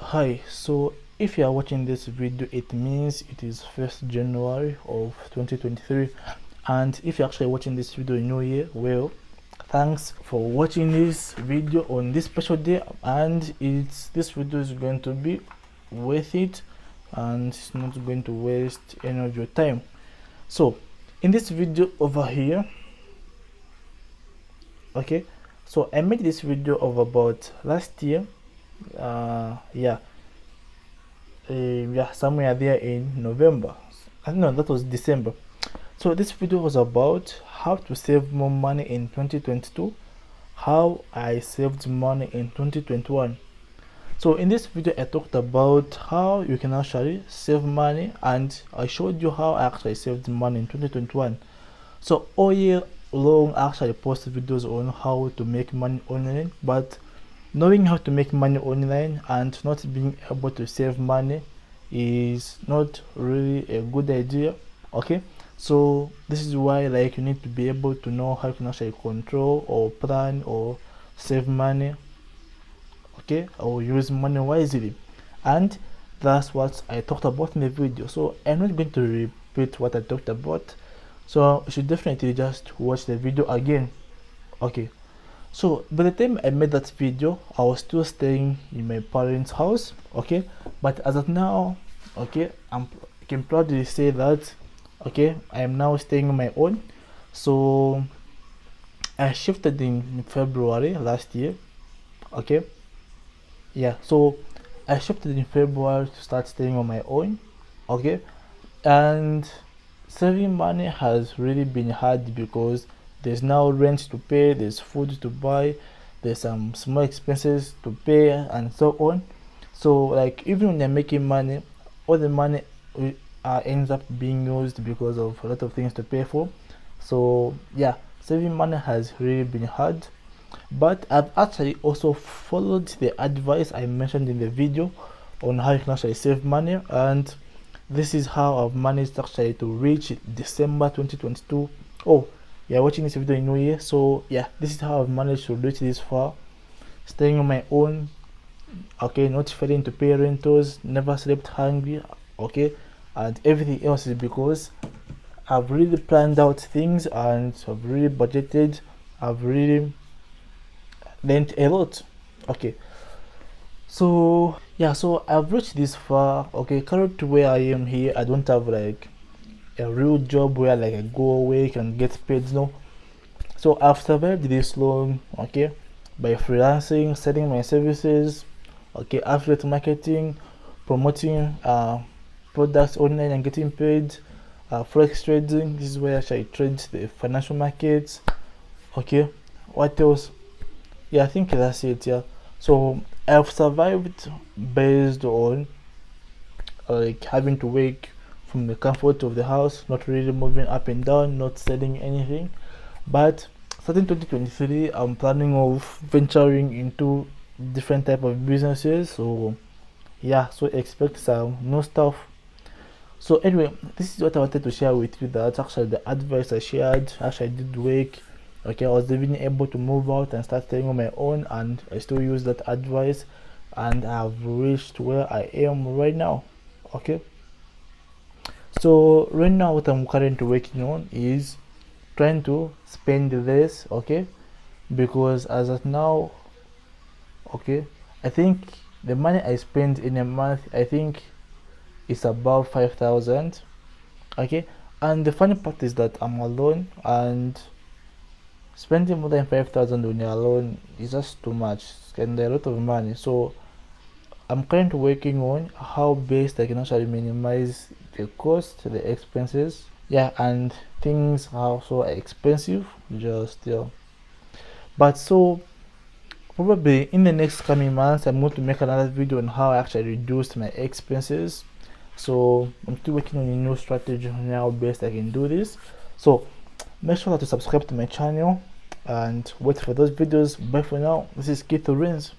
Hi, so if you are watching this video, it means it is 1st January of 2023, and if you're actually watching this video in New Year, well, thanks for watching this video on this special day, and this video is going to be worth it, and it's not going to waste any of your time. So in this video over here, okay, so I made this video of about last year, somewhere there in November. I know that was December. So this video was about how to save more money in 2022, how I saved money in 2021. So in this video I talked about how you can actually save money, and I showed you how I actually saved money in 2021. So all year long I actually post videos on how to make money online, but knowing how to make money online and not being able to save money is not really a good idea. Okay, so this is why, like, you need to be able to know how you can actually control or plan or save money, okay, or use money wisely. And that's what I talked about in the video, so I'm not going to repeat what I talked about, so you should definitely just watch the video again. Okay, so by the time I made that video, I was still staying in my parents' house, okay, but as of now, okay, I can proudly say that, okay, I am now staying on my own. So I shifted in February last year, okay, yeah, so I shifted in February to start staying on my own, okay, and saving money has really been hard because there's now rent to pay, there's food to buy, there's some small expenses to pay, and so on. So like, even when you're making money, all the money ends up being used because of a lot of things to pay for. So yeah, saving money has really been hard, but I've actually also followed the advice I mentioned in the video on how you can actually save money, and this is how I've managed actually to reach December 2022. Oh, you're watching this video in New Year, so yeah, this is how I've managed to reach this far, staying on my own, okay, not failing to pay rentals, never slept hungry, okay, and everything else is because I've really planned out things, and I've really budgeted, I've really learned a lot. Okay, so yeah, so I've reached this far. Okay, currently to where I am here, I don't have like a real job where like I go away and get paid, no. So I've survived this long, okay, by freelancing, selling my services, okay, affiliate marketing, promoting products online and getting paid, forex trading. This is where I trade the financial markets. Okay, what else? Yeah, I think that's it. Yeah, so I've survived based on like having to wake from the comfort of the house, not really moving up and down, not selling anything. But starting 2023, I'm planning of venturing into different type of businesses. So yeah, so expect some new stuff. So anyway, this is what I wanted to share with you. That's actually the advice I shared. Actually, I did work. Okay, I was even able to move out and start staying on my own, and I still use that advice, and I've reached where I am right now. Okay, so right now what I'm currently working on is trying to spend less, okay, because as of now, okay, I think the money I spend in a month, I think, is above 5,000, okay, and the funny part is that I'm alone, and spending more than 5,000 when you're alone is just too much and a lot of money. So I'm currently working on how best I can actually minimize the cost, the expenses, yeah, and things are so expensive, just but so probably in the next coming months I'm going to make another video on how I actually reduced my expenses. So I'm still working on a new strategy on how best I can do this. So make sure that you subscribe to my channel and wait for those videos. Bye for now. This is Keith Rainz.